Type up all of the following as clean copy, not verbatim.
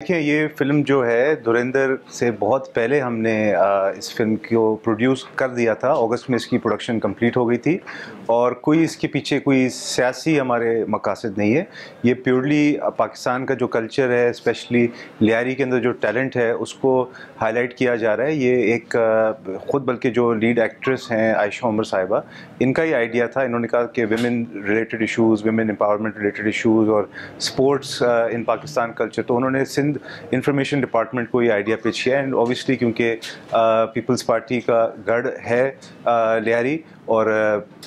देखिए, ये फ़िल्म जो है धुरंधर से बहुत पहले हमने इस फ़िल्म को प्रोड्यूस कर दिया था। अगस्त में इसकी प्रोडक्शन कंप्लीट हो गई थी और कोई इसके पीछे कोई सियासी हमारे मकासद नहीं है। ये प्योरली पाकिस्तान का जो कल्चर है, स्पेशली लियारी के अंदर जो टैलेंट है, उसको हाईलाइट किया जा रहा है। ये एक ख़ुद बल्कि जो लीड एक्ट्रेस हैं आयशा उमर साहिबा, इनका ही आइडिया था। इन्होंने कहा कि women related issues, women empowerment related issues और स्पोर्ट्स इन पाकिस्तान कल्चर, तो उन्होंने सिंध इंफॉर्मेशन डिपार्टमेंट को ये आइडिया पिच किया। एंड ऑब्वियसली क्योंकि पीपल्स पार्टी का गढ़ है लियारी और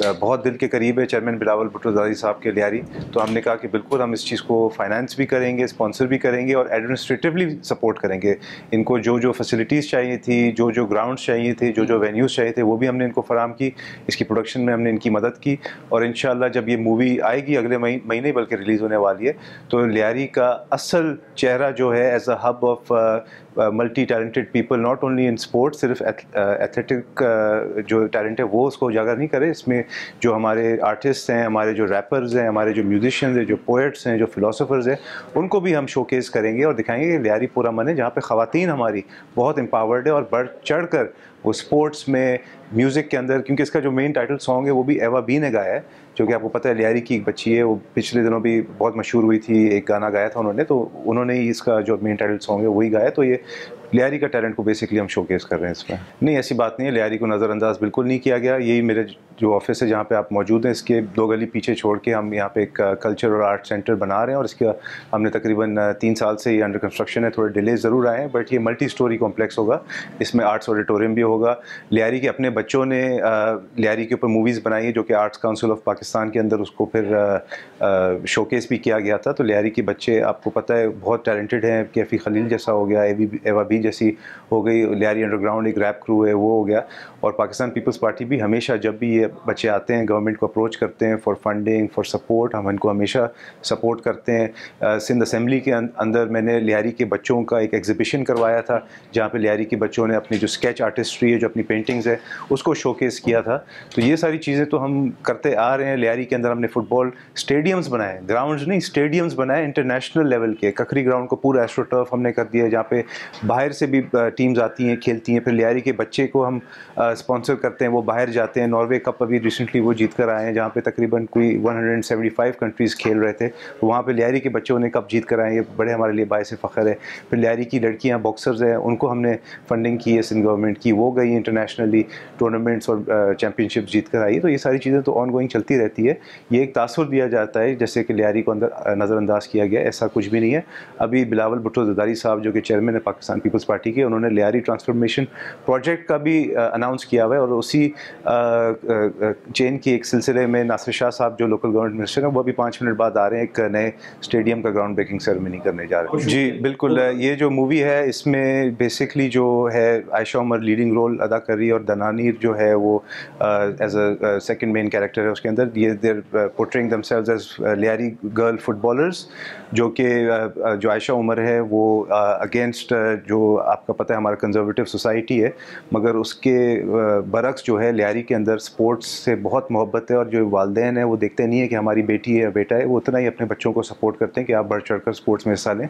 बहुत दिल के करीब है चेयरमैन बिलावल भुट्टो ज़रदारी साहब के लियारी, तो हमने कहा कि बिल्कुल हम इस चीज़ को फाइनेंस भी करेंगे, स्पॉन्सर भी करेंगे और एडमिनिस्ट्रेटिवली सपोर्ट करेंगे। इनको जो जो फैसिलिटीज़ चाहिए थी, जो जो ग्राउंड्स चाहिए थे, जो जो वेन्यूज़ चाहिए थे, वो भी हमने इनको फराम की। इसकी प्रोडक्शन में हमने इनकी मदद की और इंशाल्लाह जब ये मूवी आएगी अगले महीने बल्कि रिलीज़ होने वाली है, तो लियारी का असल चेहरा जो है as a hub of multi talented people, not only in sports, सिर्फ एथलेटिक जो टैलेंट है वो उसको उजागर नहीं करे। इसमें जो हमारे आर्टिस्ट हैं, हमारे जो रैपर्स हैं, हमारे जो म्यूजिशियंस हैं, जो पोएट्स हैं, जो फिलोसोफर्स हैं, उनको भी हम शोकेस करेंगे और दिखाएंगे कि लियारी पूरा मन है जहाँ पे ख़वातीन हमारी बहुत एम्पावर्ड है और बढ़ चढ़ कर वो स्पोर्ट्स में, म्यूज़िक के अंदर, क्योंकि इसका जो मेन टाइटल सॉन्ग है वो भी एवा बी ने गाया है, जो कि आपको पता है लियारी की एक बच्ची है, वो पिछले दिनों भी बहुत मशहूर हुई थी, एक गाना गाया था उन्होंने, तो उन्होंने ही इसका जो मेन टाइटल सॉन्ग है वही गाया। तो ये लियारी का टैलेंट को बेसिकली हम शोकेस कर रहे हैं इसमें। नहीं, ऐसी बात नहीं है, लियारी को नज़रअंदाज बिल्कुल नहीं किया गया। यही मेरे जो ऑफिस है जहाँ पे आप मौजूद हैं, इसके 2 गली पीछे छोड़ के हम यहाँ पे एक कल्चर और आर्ट सेंटर बना रहे हैं और इसका हमने तकरीबन 3 साल से ये अंडर कंस्ट्रक्शन है। थोड़े डिले ज़रूर आए हैं बट ये मल्टी स्टोरी कॉम्प्लेक्स होगा। इसमें आर्ट्स ऑडिटोरियम भी होगा। लियारी के अपने बच्चों ने लियारी के ऊपर मूवीज़ बनाई है जो कि आर्ट्स काउंसिल ऑफ पाकिस्तान के अंदर उसको फिर शोकेस भी किया गया था। तो लियारी के बच्चे आपको पता है बहुत टैलेंटेड हैं, कैफ़ी खलील जैसा हो गया, एवा बी जैसी हो गई, लियारी अंडरग्राउंड एक रैप क्रू है वो हो गया। और पाकिस्तान पीपल्स पार्टी भी हमेशा जब भी ये बच्चे आते हैं गवर्नमेंट को अप्रोच करते हैं फॉर फंडिंग, फॉर सपोर्ट, हम इनको हमेशा सपोर्ट करते हैं। सिंध असेंबली के अंदर मैंने लियारी के बच्चों का एक एग्जीबिशन करवाया था जहाँ पे लियारी के बच्चों ने अपनी जो स्केच आर्टिस्ट्री है, जो अपनी पेंटिंग्स है, उसको शोकेस किया था। तो ये सारी चीज़ें तो हम करते आ रहे हैं। लियारी के अंदर हमने फुटबॉल स्टेडियम्स बनाए, ग्राउंड्स नहीं स्टेडियम्स बनाए इंटरनेशनल लेवल के। ककरी ग्राउंड को पूरा एस्ट्रो टर्फ हमने कर दिया जहाँ पे बाहर से भी टीम्स आती हैं, खेलती हैं। फिर लियारी के बच्चे को हम स्पॉन्सर करते हैं, वो बाहर जाते हैं। नॉर्वे कप अभी रिसेंटली वो जीत कर आए हैं जहाँ पे तकरीबन कोई 175 कंट्रीज़ खेल रहे थे, तो वहाँ पे लियारी के बच्चों ने कप जीत कर आए, ये बड़े हमारे लिए बायस फ़ख्र है। फिर लियारी की लड़कियाँ बॉक्सर्स हैं, उनको हमने फंडिंग की है सिंध गवर्नमेंट की, वो गई इंटरनेशनली टूर्नामेंट्स और चैम्पियनशिप जीत कर आई। तो ये सारी चीज़ें तो ऑन गोइंग चलती रहती है। ये एक तासुर दिया जाता है जैसे कि लियारी को अंदर नज़रअंदाज किया गया, ऐसा कुछ भी नहीं है। अभी बिलावल भुट्टो ज़रदारी साहब जो कि चेयरमैन है पाकिस्तान पीपल्स पार्टी के, उन्होंने लियारी ट्रांसफॉर्मेशन प्रोजेक्ट का भी अनाउंस किया हुआ है और उसी चेन की एक सिलसिले में नासिर शाह साहब जो लोकल गवर्नमेंट मिनिस्टर हैं वो अभी 5 मिनट बाद आ रहे हैं, एक नए स्टेडियम का ग्राउंड ब्रेकिंग सेरेमनी करने जा रहे हैं। जी बिल्कुल, ये जो मूवी है इसमें बेसिकली जो है आयशा उमर लीडिंग रोल अदा कर रही है और दनानीर जो है वो as a second main character है उसके अंदर। ये they're portraying themselves as Lyari girl footballers, जो कि जो आयशा उमर है वो अगेंस्ट जो आपका पता है हमारा कंजर्वेटिव सोसाइटी है, मगर उसके बरक्स जो है लियारी के अंदर स्पोर्ट्स से बहुत मोहब्बत है और जो वालिदैन है वो देखते नहीं है कि हमारी बेटी है या बेटा है, वो उतना ही अपने बच्चों को सपोर्ट करते हैं कि आप बढ़ चढ़ कर स्पोर्ट्स में हिस्सा लें।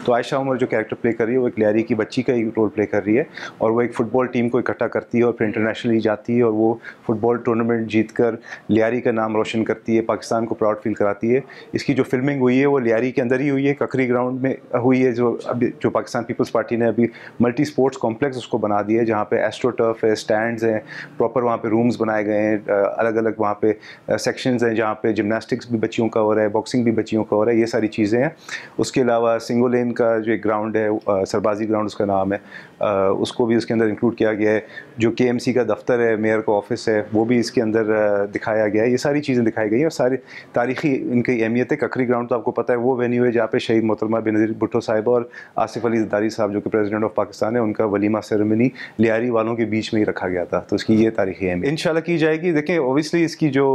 तो आयशा उमर जो कैरेक्टर प्ले कर रही है वो एक लियारी की बच्ची का ही रोल प्ले कर रही है और वो एक फ़ुटबॉल टीम को इकट्ठा करती है और फिर इंटरनेशनली जाती है और वो फुटबॉल टूर्नामेंट जीत कर लियारी का नाम रोशन करती है, पाकिस्तान को प्राउड फील कराती है। इसकी जो फिल्मिंग हुई है वो लियारी के अंदर ही हुई है, ककरी ग्राउंड में हुई है, जो अभी जो पाकिस्तान पीपल्स पार्टी ने अभी मल्टी स्पोर्ट्स कॉम्प्लेक्स उसको बना दिया है जहाँ पे एस्ट्रो टर्फ है, स्टैंड्स हैं, प्रॉपर वहाँ पे रूम्स बनाए गए हैं, अलग अलग वहाँ पे सेक्शंस हैं जहाँ पे जिम्नास्टिक्स भी बच्चियों का हो रहा है, बॉक्सिंग भी बच्चियों का हो रहा है, ये सारी चीज़ें हैं। उसके अलावा सिंगोलेन का जो एक ग्राउंड है, सरबाजी ग्राउंड उसका नाम है, उसको भी उसके अंदर इंक्लूड किया गया है। जो KMC का दफ्तर है, मेयर का ऑफिस है, वो भी इसके अंदर दिखाया गया है। ये सारी चीज़ें दिखाई गई हैं और सारी तारीखी इनकी अहमियत है। ककरी ग्राउंड तो आपको पता है वो वेन्यू है जहाँ पे शहीद मोहतरमा बेनज़ीर भुट्टो साहिबा और आसिफ अली ज़रदारी साहब जो कि प्रेसिडेंट ऑफ पाकिस्तान है, उनका वलीमा सेरेमनी लियारी वालों के बीच में ही रखा गया था। तो इसकी ये तारीखी अहमियत इंशाल्लाह की जाएगी। देखें ओबियसली इसकी जो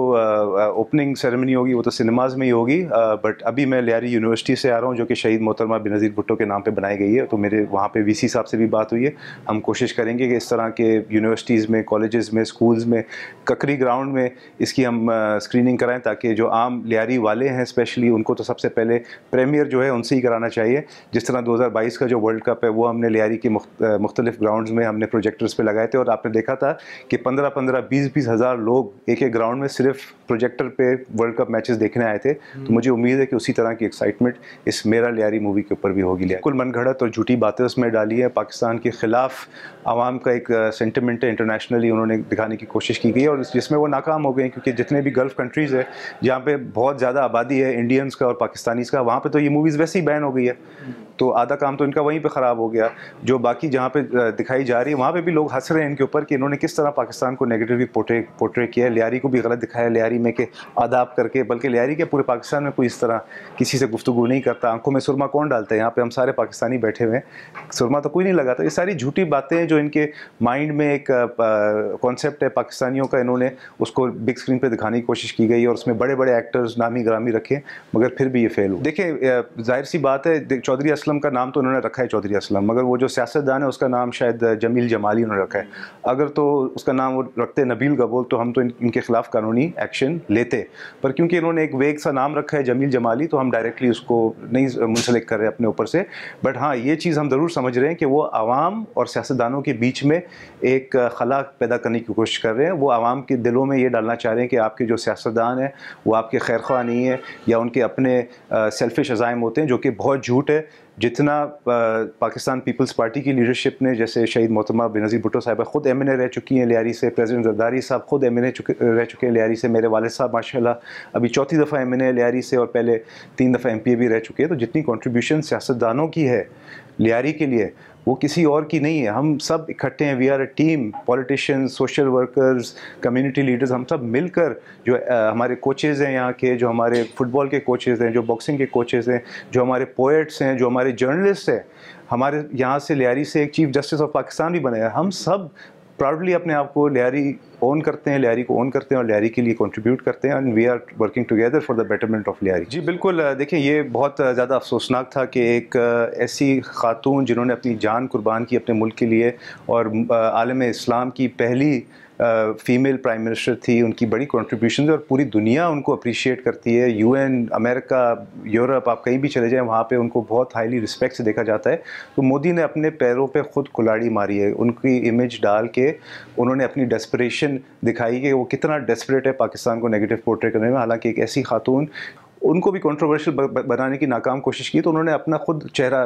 ओपनिंग सेरेमनी होगी वो तो सिनेमाज में ही होगी, बट अभी मैं लियारी यूनिवर्सिटी से आ रहा हूँ जो कि शहीद मोहतरमा बेनज़ीर भुट्टो के नाम पर बनाई गई है। तो मेरे वहाँ पर VC साहब से भी बात हुई है, हम कोशिश करेंगे कि इस तरह तरह के यूनिवर्सिटीज़ में, कॉलेजेस में, स्कूल्स में, ककरी ग्राउंड में इसकी हम स्क्रीनिंग कराएं, ताकि जो आम लियारी वाले हैं स्पेशली उनको तो सबसे पहले प्रीमियर जो है उनसे ही कराना चाहिए। जिस तरह 2022 का जो वर्ल्ड कप है वो हमने लियारी के मुख्तलिफ ग्राउंड्स में हमने प्रोजेक्टर्स पे लगाए थे, और आपने देखा था कि 15-15, 20-20 हज़ार लोग एक एक ग्राउंड में सिर्फ प्रोजेक्टर पे वर्ल्ड कप मैचेस देखने आए थे। तो मुझे उम्मीद है कि उसी तरह की एक्साइटमेंट इस मेरा लियारी मूवी के ऊपर भी होगी। कुल मनगढ़ंत और झूठी बातें उसमें डाली है, पाकिस्तान के ख़िलाफ़ आवाम का एक सेंटिमेंट है इंटरनेशनली उन्होंने दिखाने की कोशिश की गई है, और जिसमें वो नाकाम हो गए हैं, क्योंकि जितने भी गल्फ़ कंट्रीज़ है जहाँ पे बहुत ज़्यादा आबादी है इंडियंस का और पाकिस्तानीज़ का, वहाँ पे तो ये मूवीज़ वैसे ही बैन हो गई है, तो आधा काम तो इनका वहीं पे ख़राब हो गया। जो बाकी जहाँ पे दिखाई जा रही है वहाँ पे भी लोग हंस रहे हैं इनके ऊपर कि इन्होंने किस तरह पाकिस्तान को नेगेटिवली पोर्ट्रे किया है, लियारी को भी गलत दिखाया लियारी में के आदाब करके, बल्कि लियारी के पूरे पाकिस्तान में कोई इस तरह किसी से गुफ्तगू नहीं करता। आंखों में सुरमा कौन डालता है, यहाँ पे हम सारे पाकिस्तानी बैठे हुए हैं, सुरमा तो कोई नहीं लगाता। ये सारी झूठी बातें जो इनके माइंड में एक कॉन्सेप्ट है पाकिस्तानियों का, इन्होंने उसको बिग स्क्रीन पे दिखाने की कोशिश की गई और उसमें बड़े बड़े एक्टर्स नामी ग्रामी रखे, मगर फिर भी ये फेल हुआ। देखिए जाहिर सी बात है, चौधरी असलम का नाम तो उन्होंने रखा है चौधरी असलम, मगर वो जो सियासतदान है उसका नाम शायद जमील जमाली उन्होंने रखा है। अगर तो उसका नाम वो रखते नबील गबोल तो हम तो इनके खिलाफ कानूनी एक्शन लेते, पर क्योंकि इन्होंने एक वेग सा नाम रखा है जमील जमाली, तो हम डायरेक्टली उसको नहीं मुंसलिक कर रहे अपने ऊपर से। बट हाँ, ये चीज़ हम ज़रूर समझ रहे हैं कि वो आवाम और सियासतदानों के बीच में एक खला पैदा करने की कोशिश कर रहे हैं। वो आवाम के दिलों में ये डालना चाह रहे हैं कि आपके जो सियासतदान हैं वो आपके खैरख्वाह नहीं है, या उनके अपने सेल्फिश अज़ाइम होते हैं, जो कि बहुत झूठ है। जितना पाकिस्तान पीपल्स पार्टी की लीडरशिप ने, जैसे शहीद मोहतरमा बेनज़ीर भुट्टो साहिबा खुद एमएनए रह चुकी हैं लियारी से, प्रेसिडेंट जरदारी साहब खुद एमएनए रह चुके हैं लियारी से, मेरे वालिद साहब माशाल्लाह अभी चौथी दफ़ा एमएनए लियारी से, और पहले 3 दफ़ा एमपीए भी रह चुके हैं। तो जितनी कंट्रीब्यूशन सियासतदानों की है लियारी के लिए वो किसी और की नहीं है। हम सब इकट्ठे हैं, we are a team, politicians, social workers, community leaders, हम सब मिलकर, जो हमारे कोचेज़ हैं यहाँ के, जो हमारे फुटबॉल के कोचेज़ हैं, जो बॉक्सिंग के कोचेज़ हैं, जो हमारे पोएट्स हैं, जो हमारे जर्नलिस्ट हैं, हमारे यहाँ से लियारी से एक चीफ जस्टिस ऑफ पाकिस्तान भी बने हैं। हम सब प्राउडली अपने आप को लियारी ओन करते हैं, लियारी को ओन करते हैं और लियारी के लिए कंट्रीब्यूट करते हैं, and we are working together for the betterment of Lyari. जी बिल्कुल, देखिए ये बहुत ज़्यादा अफसोसनाक था कि एक ऐसी खातून जिन्होंने अपनी जान कुर्बान की अपने मुल्क के लिए, और आलम इस्लाम की पहली फ़ीमेल प्राइम मिनिस्टर थी, उनकी बड़ी कंट्रीब्यूशन है और पूरी दुनिया उनको अप्रिशिएट करती है। यूएन, अमेरिका, यूरोप, आप कहीं भी चले जाएं वहाँ पे उनको बहुत हाईली रिस्पेक्ट से देखा जाता है। तो मोदी ने अपने पैरों पे खुद कुल्हाड़ी मारी है, उनकी इमेज डाल के उन्होंने अपनी डेस्परेशन दिखाई कि वो कितना डेस्परेट है पाकिस्तान को नेगेटिव पोर्ट्रे करने में। हालांकि एक ऐसी खातून, उनको भी कंट्रोवर्शियल बनाने की नाकाम कोशिश की, तो उन्होंने अपना खुद चेहरा,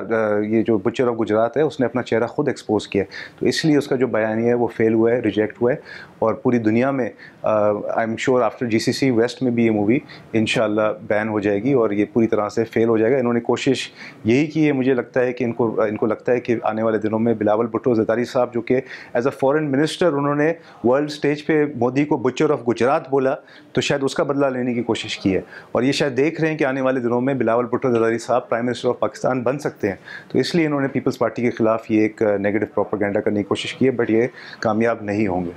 ये जो बुचर ऑफ गुजरात है उसने अपना चेहरा खुद एक्सपोज किया, तो इसलिए उसका जो बयानिया है वो फेल हुआ है, रिजेक्ट हुआ है। और पूरी दुनिया में I am sure after GCC west में भी ये मूवी इंशाल्लाह बैन हो जाएगी और ये पूरी तरह से फेल हो जाएगा। इन्होंने कोशिश यही की है, मुझे लगता है कि इनको लगता है कि आने वाले दिनों में बिलावल भुट्टो ज़रदारी साहब, जो कि एज अ फॉरेन मिनिस्टर उन्होंने वर्ल्ड स्टेज पे मोदी को बुचर ऑफ गुजरात बोला, तो शायद उसका बदला लेने की कोशिश की है। और ये शायद देख रहे हैं कि आने वाले दिनों में बिलावल भुट्टो ज़रदारी साहब प्राइम मिनिस्टर ऑफ पाकिस्तान बन सकते हैं, तो इसलिए इन्होंने पीपल्स पार्टी के ख़िलाफ़ ये एक नेगेटिव प्रोपेगेंडा करने की कोशिश की है, बट ये कामयाब नहीं होंगे।